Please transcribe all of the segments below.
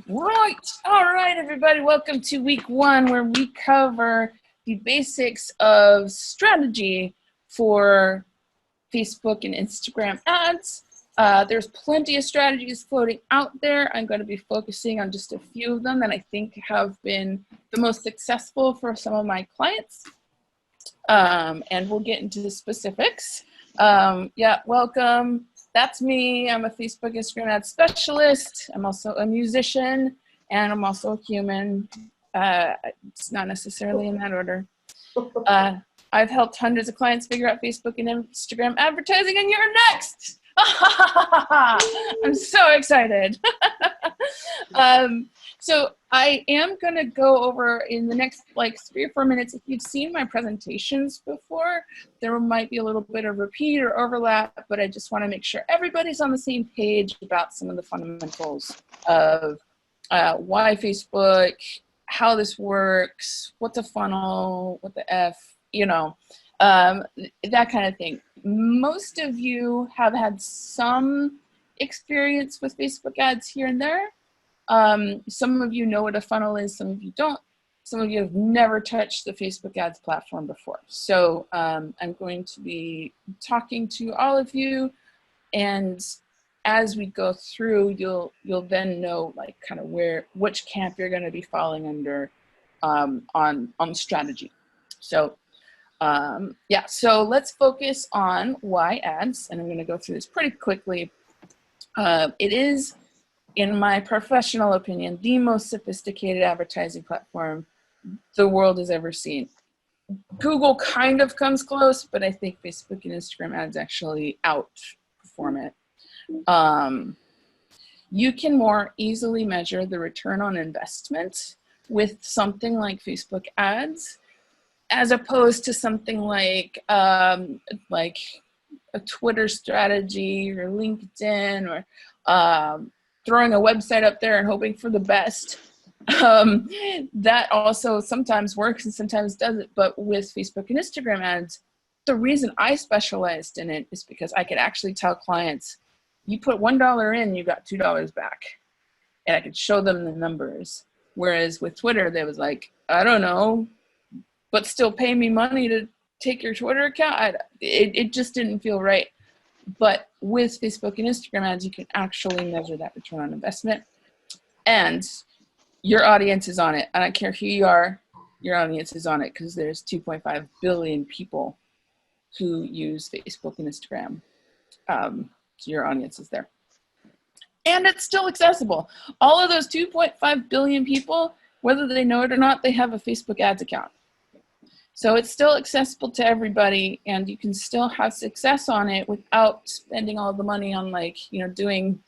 Right. All right, everybody. Welcome to week one, where we cover the basics of strategy for Facebook and Instagram ads. There's plenty of strategies floating out there. I'm going to be focusing on just a few of them that I think have been the most successful for some of my clients. And we'll get into the specifics. Yeah, welcome. That's me. I'm a Facebook Instagram ad specialist. I'm also a musician, and I'm also a human. It's not necessarily in that order. I've helped hundreds of clients figure out Facebook and Instagram advertising, and you're next. I'm so excited. So I am going to go over in the next 3 or 4 minutes. If you've seen my presentations before, there might be a little bit of repeat or overlap, but I just want to make sure everybody's on the same page about some of the fundamentals of why Facebook, how this works, what's a funnel, what the F, that kind of thing. Most of you have had some experience with Facebook ads here and there. Some of you know what a funnel is, some of you don't. Some of you have never touched the Facebook ads platform before. So I'm going to be talking to all of you, and as we go through, you'll then know kind of which camp you're going to be falling under on strategy. So yeah, so let's focus on why ads, and I'm going to go through this pretty quickly. It is, in my professional opinion, the most sophisticated advertising platform the world has ever seen. Google kind of comes close, but I think Facebook and Instagram ads actually outperform it. You can more easily measure the return on investment with something like Facebook ads, as opposed to something like a Twitter strategy or LinkedIn or throwing a website up there and hoping for the best. That also sometimes works and sometimes doesn't. But with Facebook and Instagram ads, the reason I specialized in it is because I could actually tell clients, you put $1 in, you got $2 back. And I could show them the numbers. Whereas with Twitter, they was like, I don't know, but still pay me money to take your Twitter account. It just didn't feel right. But with Facebook and Instagram ads, you can actually measure that return on investment. And your audience is on it. I don't care who you are, your audience is on it, because there's 2.5 billion people who use Facebook and Instagram. So your audience is there. And it's still accessible. All of those 2.5 billion people, whether they know it or not, they have a Facebook ads account. So it's still accessible to everybody, and you can still have success on it without spending all the money on doing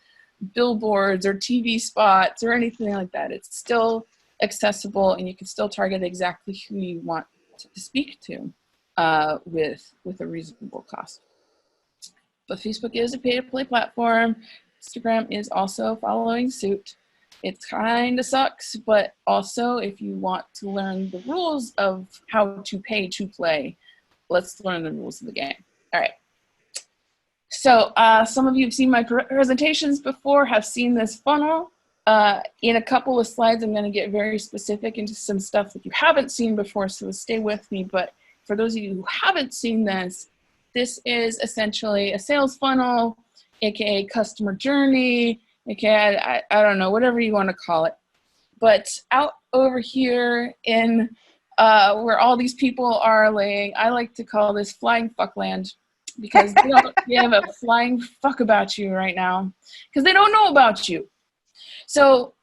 billboards or TV spots or anything like that. It's still accessible, and you can still target exactly who you want to speak to with a reasonable cost. But Facebook is a pay-to-play platform. Instagram is also following suit. It kind of sucks, but also if you want to learn the rules of how to pay to play, let's learn the rules of the game. All right. So some of you have seen my presentations before, have seen this funnel. In a couple of slides, I'm going to get very specific into some stuff that you haven't seen before, so stay with me. But for those of you who haven't seen this, this is essentially a sales funnel, aka customer journey, okay, I don't know, whatever you want to call it. But out over here in where all these people are laying, I like to call this flying fuckland, because they don't give a flying fuck about you right now, because they don't know about you. So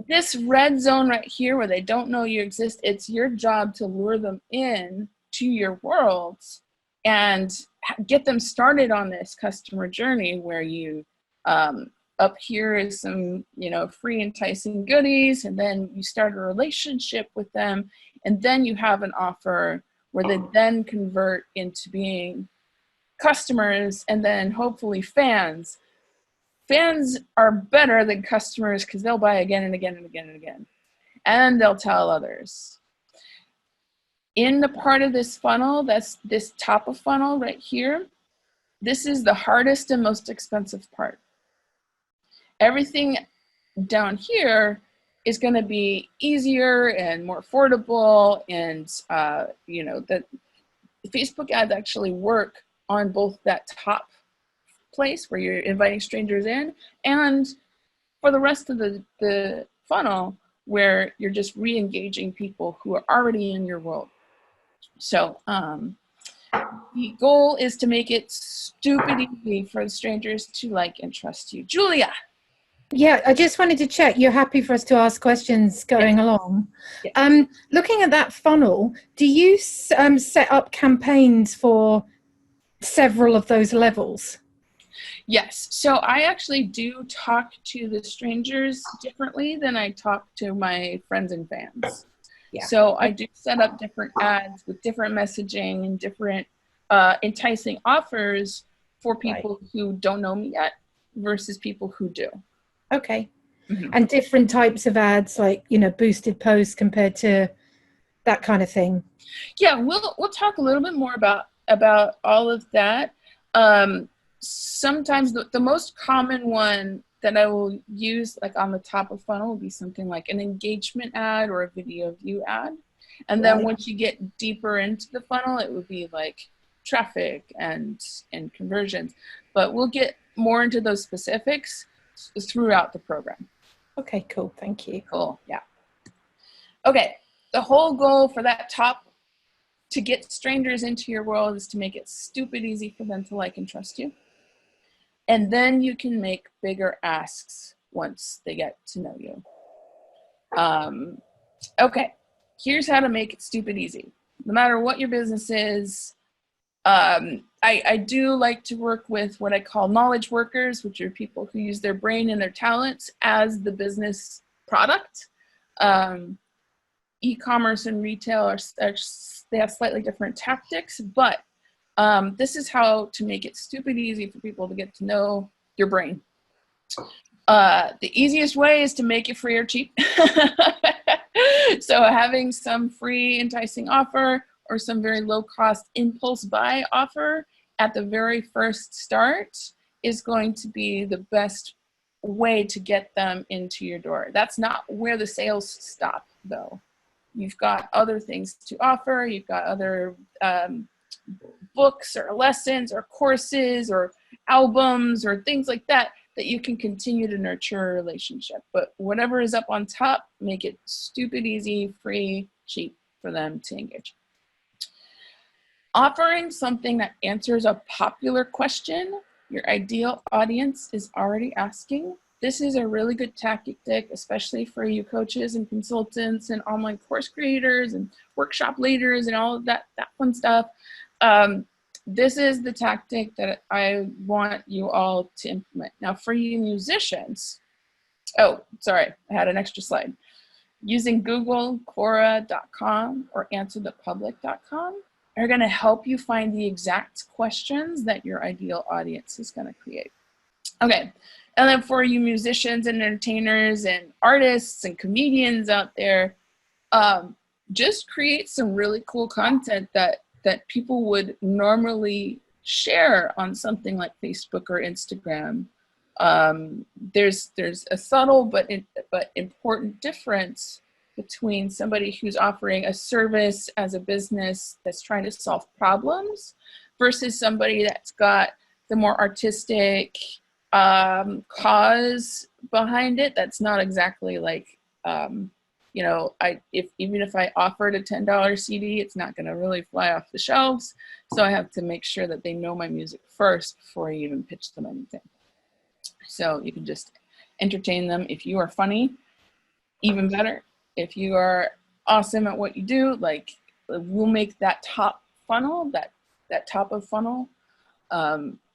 this red zone right here where they don't know you exist, it's your job to lure them in to your world and get them started on this customer journey where you up here is some, free enticing goodies, and then you start a relationship with them, and then you have an offer where they then convert into being customers, and then hopefully fans. Fans are better than customers because they'll buy again and again and again and again, and they'll tell others. In the part of this funnel, that's this top of funnel right here, this is the hardest and most expensive part. Everything down here is going to be easier and more affordable, and you know, that Facebook ads actually work on both that top place where you're inviting strangers in, and for the rest of the funnel where you're just re-engaging people who are already in your world. So the goal is to make it stupid easy for the strangers to like and trust you. Julia. Yeah, I just wanted to check you're happy for us to ask questions going along. Yes. Looking at that funnel, do you set up campaigns for several of those levels? Yes. So I actually do talk to the strangers differently than I talk to my friends and fans. Yeah. So I do set up different ads with different messaging and different enticing offers for people who don't know me yet versus people who do. Okay. Mm-hmm. And different types of ads, like, you know, boosted posts compared to that kind of thing. Yeah, we'll talk a little bit more about all of that. Sometimes the most common one that I will use, like on the top of funnel, will be something like an engagement ad or a video view ad. And then once you get deeper into the funnel, it would be like traffic and conversions. But we'll get more into those specifics throughout the program. Okay, cool. Thank you. Cool. Yeah. Okay. The whole goal for that top, to get strangers into your world, is to make it stupid easy for them to like and trust you. And then you can make bigger asks once they get to know you. Okay, here's how to make it stupid easy. No matter what your business is, I do like to work with what I call knowledge workers, which are people who use their brain and their talents as the business product. E-commerce and retail they have slightly different tactics, but this is how to make it stupid easy for people to get to know your brain. The easiest way is to make it free or cheap. So having some free enticing offer or some very low cost impulse buy offer at the very first start is going to be the best way to get them into your door. That's not where the sales stop, though. You've got other things to offer. You've got other books or lessons or courses or albums or things like that that you can continue to nurture a relationship. But whatever is up on top, make it stupid easy, free, cheap for them to engage. Offering something that answers a popular question your ideal audience is already asking. This is a really good tactic, especially for you coaches and consultants and online course creators and workshop leaders and all of that fun stuff. This is the tactic that I want you all to implement. Now, for you musicians, oh, sorry, I had an extra slide. Using Google, Quora.com, or AnswerThePublic.com are going to help you find the exact questions that your ideal audience is going to create. Okay, and then for you musicians and entertainers and artists and comedians out there, just create some really cool content that people would normally share on something like Facebook or Instagram. There's a subtle but important difference between somebody who's offering a service as a business that's trying to solve problems versus somebody that's got the more artistic cause behind it. That's not exactly like, you know, even if I offered a $10 CD, it's not going to really fly off the shelves. So I have to make sure that they know my music first before I even pitch them anything. So you can just entertain them. If you are funny, even better. If you are awesome at what you do, like, we'll make that top funnel, that top of funnel,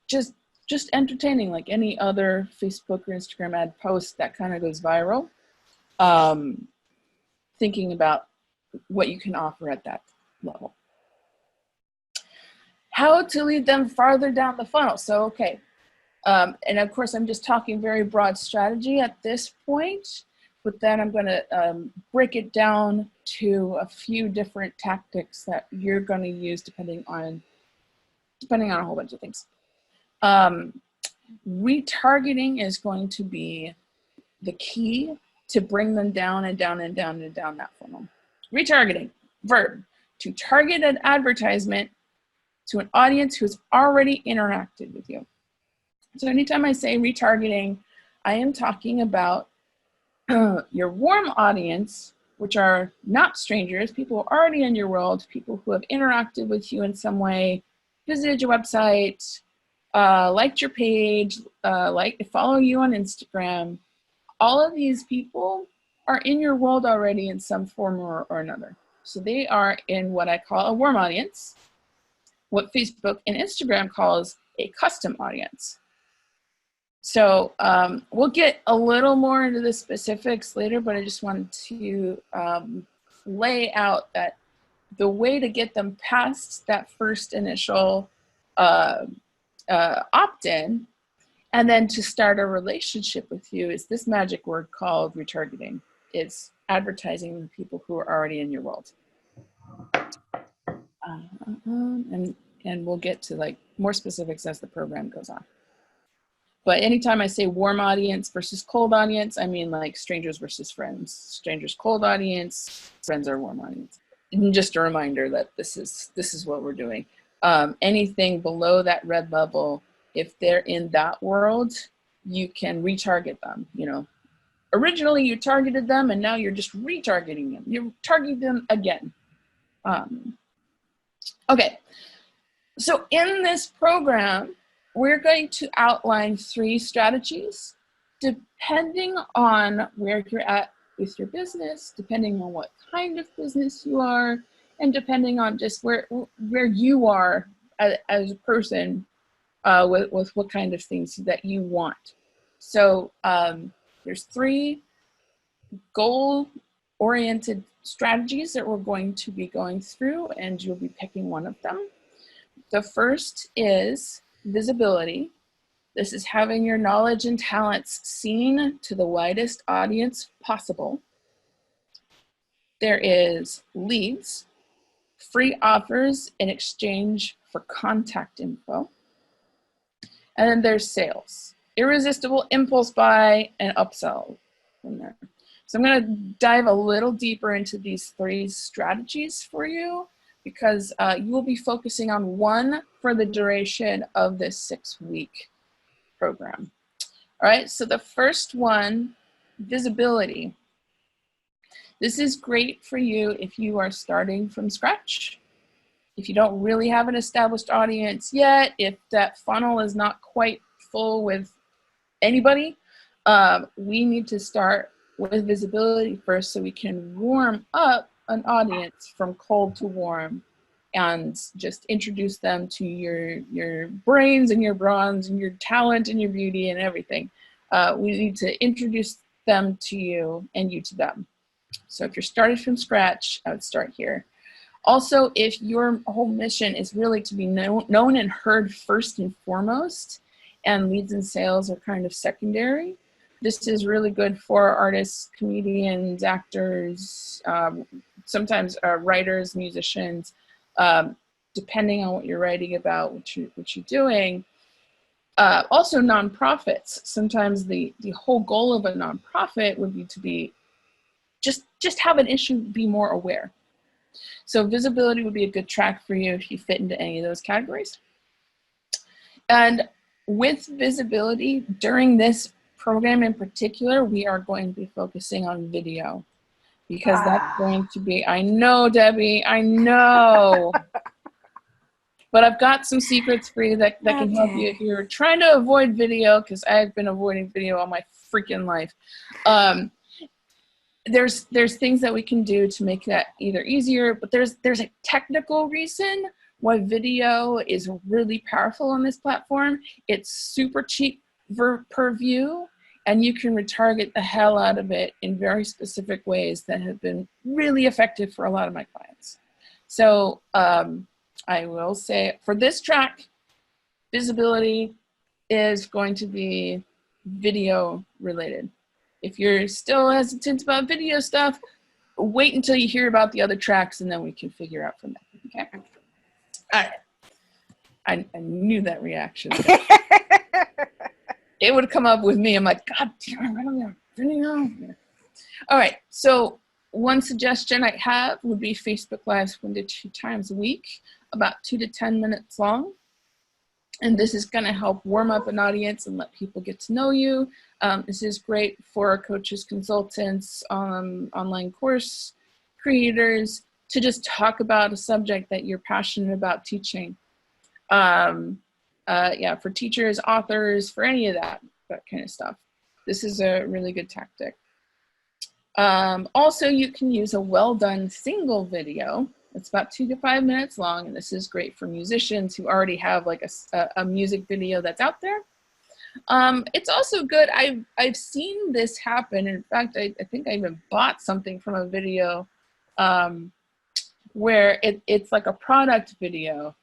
just entertaining, like any other Facebook or Instagram ad post that kind of goes viral. Thinking about what you can offer at that level. How to lead them farther down the funnel. So, okay. And of course, I'm just talking very broad strategy at this point, but then I'm going to break it down to a few different tactics that you're going to use depending on a whole bunch of things. Retargeting is going to be the key to bring them down and down and down and down that funnel. Retargeting, verb, to target an advertisement to an audience who's already interacted with you. So anytime I say retargeting, I am talking about your warm audience, which are not strangers, people already in your world, people who have interacted with you in some way, visited your website, liked your page, follow you on Instagram. All of these people are in your world already in some form or another. So they are in what I call a warm audience, what Facebook and Instagram calls a custom audience. So we'll get a little more into the specifics later, but I just wanted to lay out that the way to get them past that first initial opt-in and then to start a relationship with you is this magic word called retargeting. It's advertising the people who are already in your world. And we'll get to like more specifics as the program goes on. But anytime I say warm audience versus cold audience, I mean like strangers versus friends. Strangers cold audience, friends are warm audience. And just a reminder that this is what we're doing. Anything below that red level, if they're in that world, you can retarget them. You know, originally you targeted them, and now you're just retargeting them. You're targeting them again. Okay, so in this program, we're going to outline 3 strategies depending on where you're at with your business, depending on what kind of business you are, and depending on just where you are as a person with what kind of things that you want. So there's 3 goal-oriented strategies that we're going to be going through, and you'll be picking one of them. The first is visibility. This is having your knowledge and talents seen to the widest audience possible. There is leads, free offers in exchange for contact info. And then there's sales, irresistible impulse buy and upsell from there. So I'm going to dive a little deeper into these 3 strategies for you because you will be focusing on one for the duration of this 6-week program. All right, so the first one, visibility. This is great for you if you are starting from scratch, if you don't really have an established audience yet, if that funnel is not quite full with anybody, we need to start with visibility first so we can warm up an audience from cold to warm and just introduce them to your brains and your bronze and your talent and your beauty and everything. We need to introduce them to you and you to them. So if you're starting from scratch, I would start here. Also, if your whole mission is really to be known and heard first and foremost, and leads and sales are kind of secondary, this is really good for artists, comedians, actors, sometimes writers, musicians, depending on what you're writing about, what you're doing. Also nonprofits. Sometimes the whole goal of a nonprofit would be to be just have an issue, be more aware. So visibility would be a good track for you if you fit into any of those categories. And with visibility, during this program in particular, we are going to be focusing on video because that's going to be, I know, Debbie, I know. But I've got some secrets for you that can help you if you're trying to avoid video, because I've been avoiding video all my freaking life. There's things that we can do to make that either easier, but there's a technical reason why video is really powerful on this platform. It's super cheap per view, and you can retarget the hell out of it in very specific ways that have been really effective for a lot of my clients. So I will say for this track, visibility is going to be video related. If you're still hesitant about video stuff, wait until you hear about the other tracks and then we can figure out from there, okay? All right. I knew that reaction. It would come up with me. I'm like, God damn it, Video. Yeah. All right. So one suggestion I have would be Facebook Lives 1 to 2 times a week, about 2 to 10 minutes long. And this is going to help warm up an audience and let people get to know you. This is great for coaches, consultants, online course creators to just talk about a subject that you're passionate about teaching. Yeah, for teachers, authors, for any of that kind of stuff. This is a really good tactic. Also, you can use a well-done single video. It's about 2 to 5 minutes long, and this is great for musicians who already have like a music video that's out there. It's also good. I've seen this happen. In fact, I think I even bought something from a video where it's like a product video.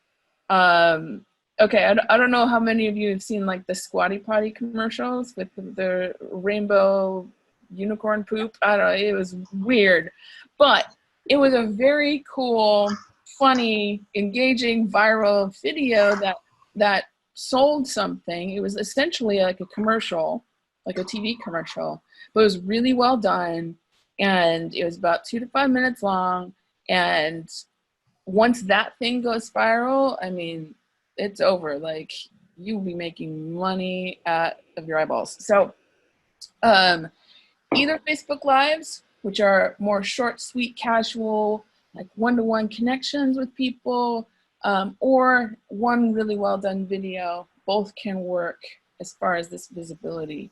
Okay, I don't know how many of you have seen like the Squatty Potty commercials with the rainbow unicorn poop. I don't know, it was weird, but it was a very cool, funny, engaging, viral video that sold something. It was essentially like a commercial, like a TV commercial, but it was really well done, and it was about 2 to 5 minutes long. And once that thing goes viral, I mean, it's over. Like, you'll be making money out of your eyeballs. So either Facebook Lives, which are more short, sweet, casual, like one-to-one connections with people, or one really well-done video, both can work as far as this visibility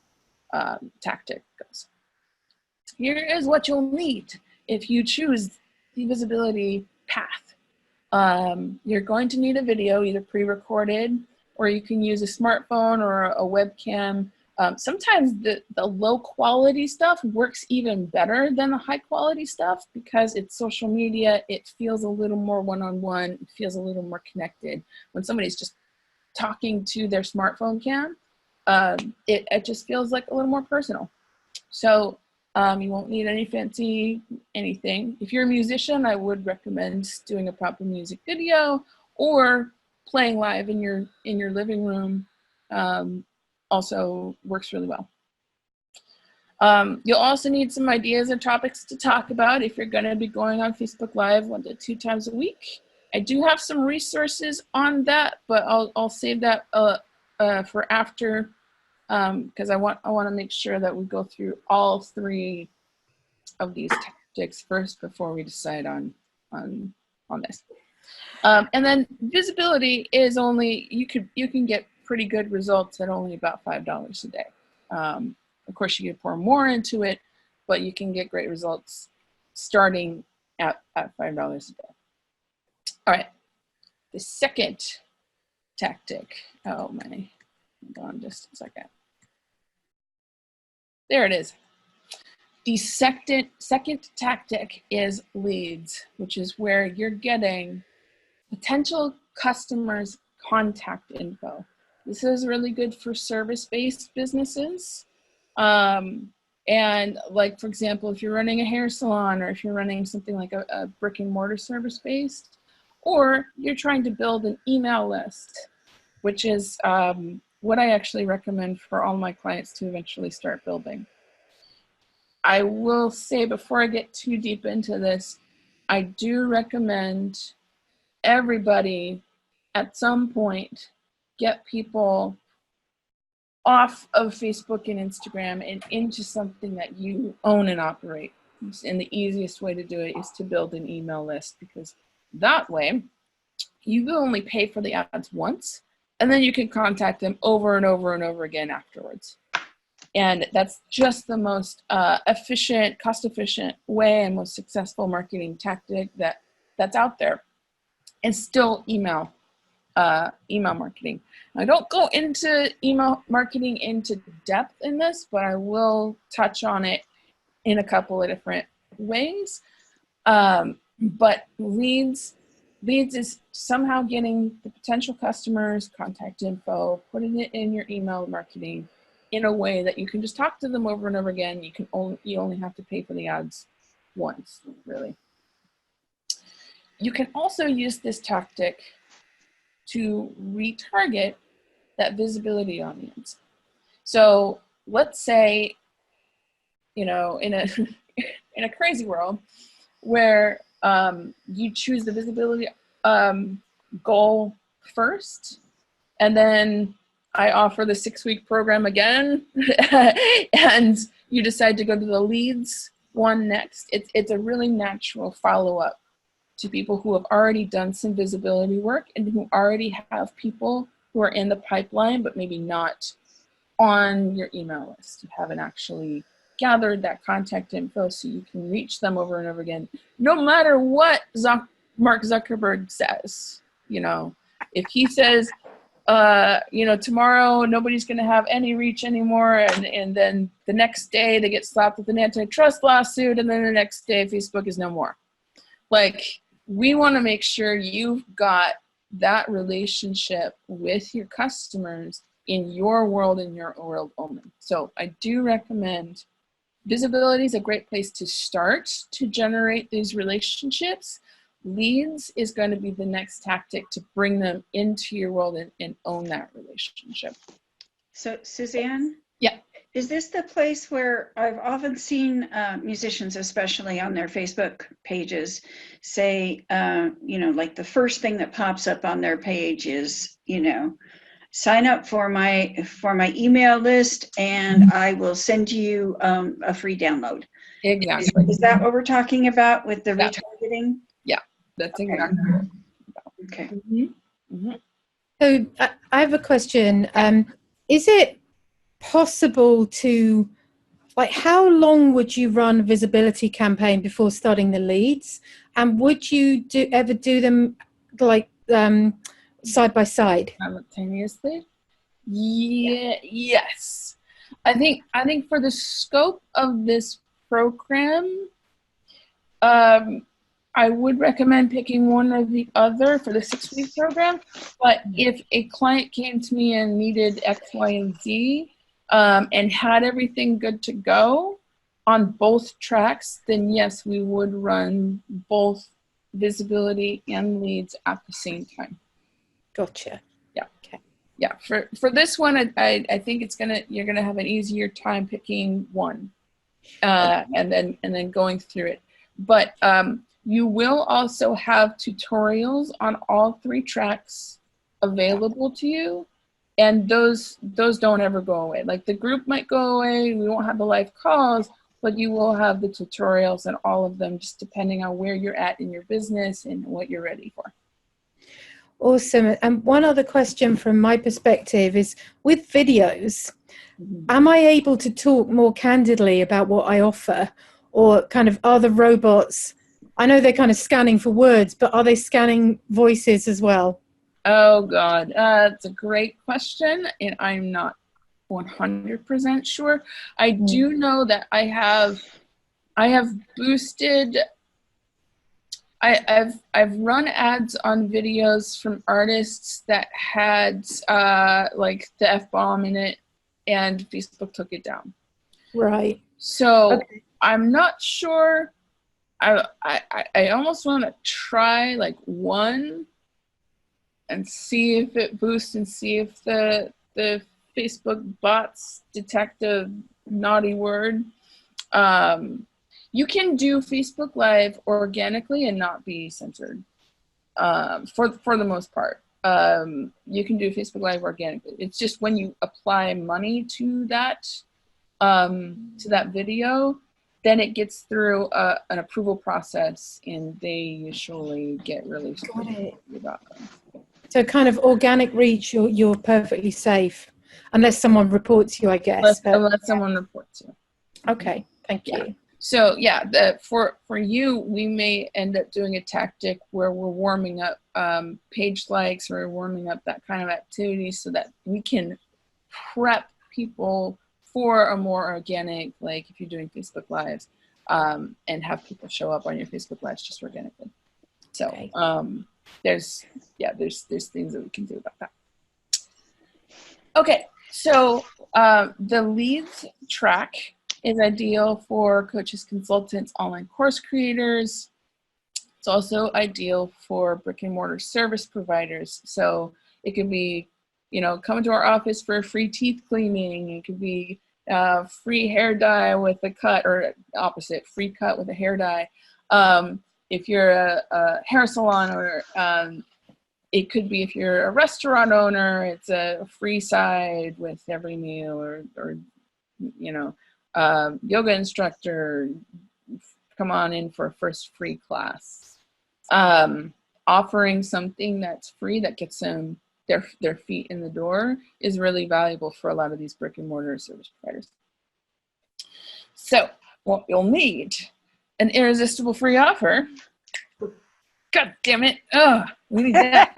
tactic goes. Here is what you'll need if you choose the visibility path. You're going to need a video, either pre-recorded, or you can use a smartphone or a webcam. Sometimes the low quality stuff works even better than the high quality stuff because it's social media. It feels a little more one-on-one. It feels a little more connected. When somebody's just talking to their smartphone cam, it just feels like a little more personal. So you won't need any fancy anything. If you're a musician, I would recommend doing a proper music video or playing live in your living room. Also works really well. You'll also need some ideas and topics to talk about if you're going to be going on Facebook Live 1 to 2 times a week. I do have some resources on that, but I'll save that for after, because I want to make sure that we go through all 3 of these tactics first before we decide on this. And then visibility is only, you can get pretty good results at only about $5 a day. Of course, you can pour more into it, but you can get great results starting at $5 a day. All right, the second tactic. Oh my, hold on just a second. There it is. The second tactic is leads, which is where you're getting potential customers' contact info. This is really good for service-based businesses. And like, for example, if you're running a hair salon or if you're running something like a brick and mortar service-based, or you're trying to build an email list, which is what I actually recommend for all my clients to eventually start building. I will say before I get too deep into this, I do recommend everybody at some point get people off of Facebook and Instagram and into something that you own and operate. And the easiest way to do it is to build an email list, because that way you will only pay for the ads once, and then you can contact them over and over and over again afterwards. And that's just the most efficient, cost-efficient way and most successful marketing tactic that's out there. And still email marketing. I don't go into email marketing into depth in this, but I will touch on it in a couple of different ways. But leads is somehow getting the potential customers' contact info, putting it in your email marketing in a way that you can just talk to them over and over again. You only have to pay for the ads once, really. You can also use this tactic to retarget that visibility audience. So let's say you know, in a in a crazy world where you choose the visibility goal first, and then I offer the 6-week program again, and you decide to go to the leads one next. It's a really natural follow-up to people who have already done some visibility work and who already have people who are in the pipeline, but maybe not on your email list. You haven't actually gathered that contact info so you can reach them over and over again, no matter what Mark Zuckerberg says. You know, if he says, you know, tomorrow nobody's going to have any reach anymore, and then the next day they get slapped with an antitrust lawsuit, and then the next day Facebook is no more. Like, we want to make sure you've got that relationship with your customers in your world, in your world only. So I do recommend visibility is a great place to start to generate these relationships. Leads is going to be the next tactic to bring them into your world and own that relationship. So Suzanne? Yeah. Is this the place where I've often seen musicians, especially on their Facebook pages, say, you know, like the first thing that pops up on their page is, you know, sign up for my email list and I will send you a free download. Exactly. Is that what we're talking about with the retargeting? Yeah, that's Okay. exactly. Okay. Mm-hmm. Mm-hmm. So I have a question. Is it possible to, like, how long would you run a visibility campaign before starting the leads? And would you ever do them like side by side? Simultaneously? Yeah, yes. I think for the scope of this program, I would recommend picking one or the other for the 6-week program. But if a client came to me and needed X, Y, and Z, and had everything good to go on both tracks, then yes, we would run both visibility and leads at the same time. Gotcha. Yeah. Okay. Yeah. For this one, I think you're gonna have an easier time picking one, and then going through it. But you will also have tutorials on all 3 tracks available to you, and those don't ever go away. Like, the group might go away, we won't have the live calls, but you will have the tutorials and all of them, just depending on where you're at in your business and what you're ready for. Awesome. And one other question from my perspective is, with videos, am I able to talk more candidly about what I offer, or kind of are the robots, I know they're kind of scanning for words, but are they scanning voices as well? Oh God, that's a great question, and I'm not 100% sure. I do know that I have boosted. I've run ads on videos from artists that had like the F-bomb in it, and Facebook took it down. Right. So Okay. I'm not sure. I almost want to try like one and see if it boosts, and see if the Facebook bots detect a naughty word. You can do Facebook Live organically and not be censored, for the most part. You can do Facebook Live organically. It's just when you apply money to that video, then it gets through an approval process, and they usually get really strict about them. So kind of organic reach, you're perfectly safe, unless someone reports you, I guess. Unless someone reports you. Okay, thank you. So yeah, for you, we may end up doing a tactic where we're warming up page likes, or warming up that kind of activity, so that we can prep people for a more organic, like if you're doing Facebook Lives, and have people show up on your Facebook Lives just organically. So Okay. there's things that we can do about that. Okay, so the leads track is ideal for coaches, consultants, online course creators. It's also ideal for brick and mortar service providers. So it could be, you know, come to our office for a free teeth cleaning. It could be free hair dye with a cut, or opposite, free cut with a hair dye. If you're a hair salon, or it could be if you're a restaurant owner, it's a free side with every meal, or you know, yoga instructor, come on in for a first free class. Offering something that's free that gets them their feet in the door is really valuable for a lot of these brick and mortar service providers. So what you'll need: an irresistible free offer. God damn it. Oh, we need that.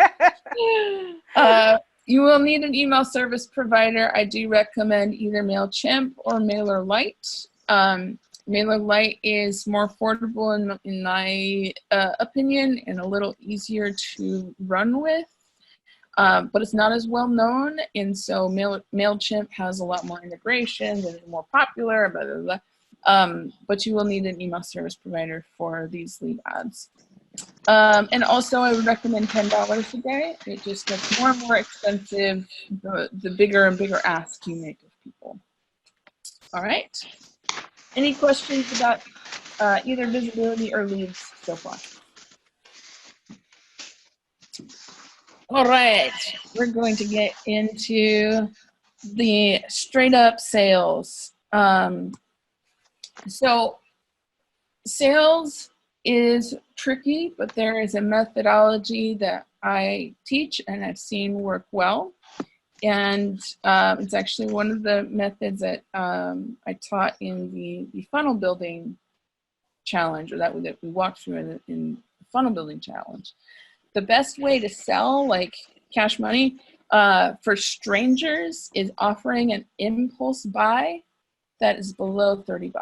You will need an email service provider. I do recommend either MailChimp or MailerLite. MailerLite is more affordable in my opinion, and a little easier to run with. But it's not as well known, and so MailChimp has a lot more integrations and is more popular, blah, blah, blah. But you will need an email service provider for these lead ads. And also I would recommend $10 a day. It just gets more and more expensive the bigger and bigger ask you make of people. All right. Any questions about either visibility or leads so far? All right, we're going to get into the straight up sales. So sales is tricky, but there is a methodology that I teach and I've seen work well. And it's actually one of the methods that I taught in the funnel building challenge, or that we walked through in the funnel building challenge. The best way to sell, like cash money, for strangers is offering an impulse buy that is below $30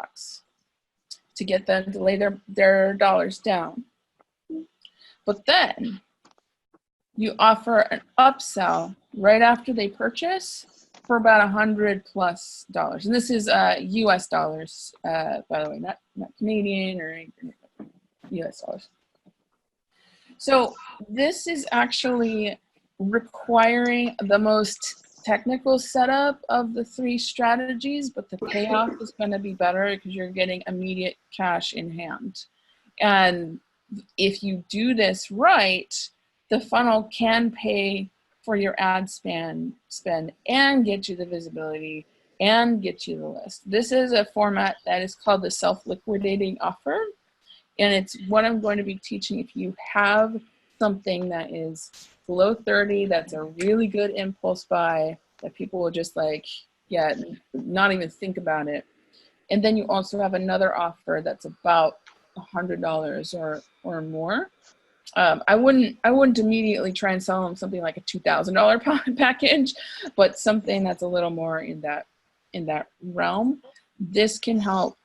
to get them to lay their dollars down. But then you offer an upsell right after they purchase for about $100+. And this is US dollars, by the way, not Canadian or US dollars. So this is actually requiring the most technical setup of the three strategies, but the payoff is going to be better because you're getting immediate cash in hand. And if you do this right, the funnel can pay for your ad spend and get you the visibility and get you the list. This is a format that is called the self-liquidating offer. And it's what I'm going to be teaching. If you have something that is below 30, that's a really good impulse buy that people will just like, yeah, not even think about it. And then you also have another offer that's about $100 or more. I wouldn't immediately try and sell them something like a $2,000 package, but something that's a little more in that realm. This can help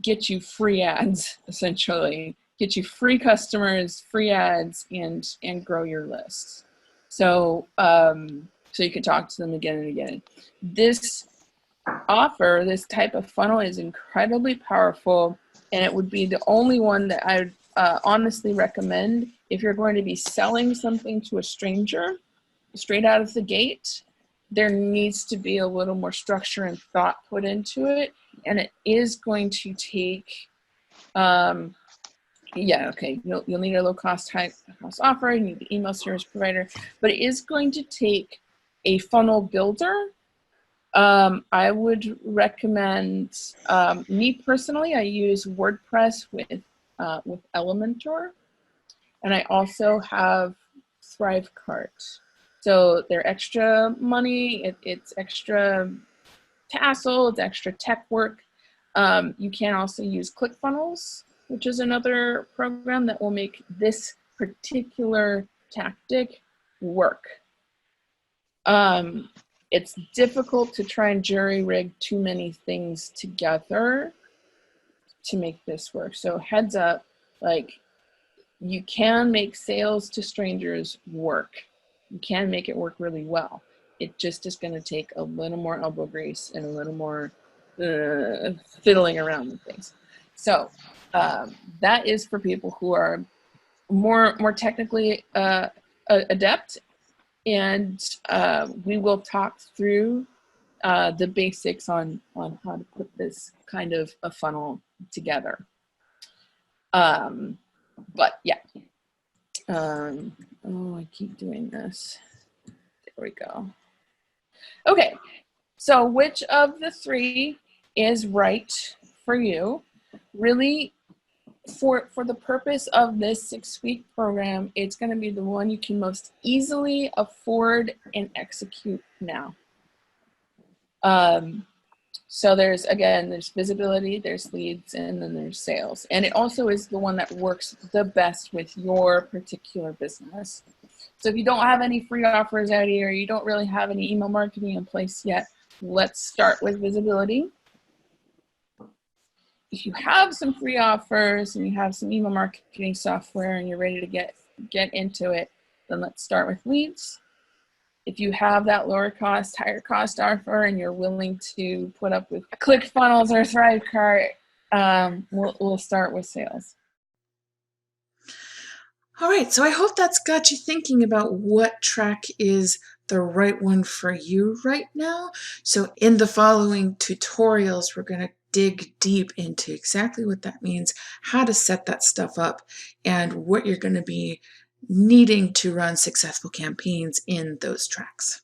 get you free ads, essentially, get you free customers, free ads, and grow your list. So so you can talk to them again and again. This offer, this type of funnel is incredibly powerful, and it would be the only one that I would honestly recommend if you're going to be selling something to a stranger straight out of the gate. There needs to be a little more structure and thought put into it, and it is going to take you'll need a low-cost, high-cost offer, you need the email service provider, but it is going to take a funnel builder. I would recommend, me personally, I use WordPress with Elementor, and I also have Thrivecart. So they're extra money, it's extra tassel, it's extra tech work. You can also use ClickFunnels, which is another program that will make this particular tactic work. It's difficult to try and jury-rig too many things together to make this work. So heads up, like, you can make sales to strangers work. You can make it work really well. It just is going to take a little more elbow grease and a little more fiddling around with things. So that is for people who are more technically adept, and we will talk through the basics on how to put this kind of a funnel together. But yeah. Oh, I keep doing this. There we go. Okay, so which of the three is right for you? Really, for the purpose of this 6-week program, it's going to be the one you can most easily afford and execute now. So there's visibility, there's leads, and then there's sales. And it also is the one that works the best with your particular business. So if you don't have any free offers out here, you don't really have any email marketing in place yet, let's start with visibility. If you have some free offers and you have some email marketing software and you're ready to get into it, then let's start with leads. If you have that lower cost, higher cost offer and you're willing to put up with ClickFunnels or ThriveCart, we'll start with sales. All right, so I hope that's got you thinking about what track is the right one for you right now. So in the following tutorials, we're going to dig deep into exactly what that means, how to set that stuff up, and what you're going to be needing to run successful campaigns in those tracks.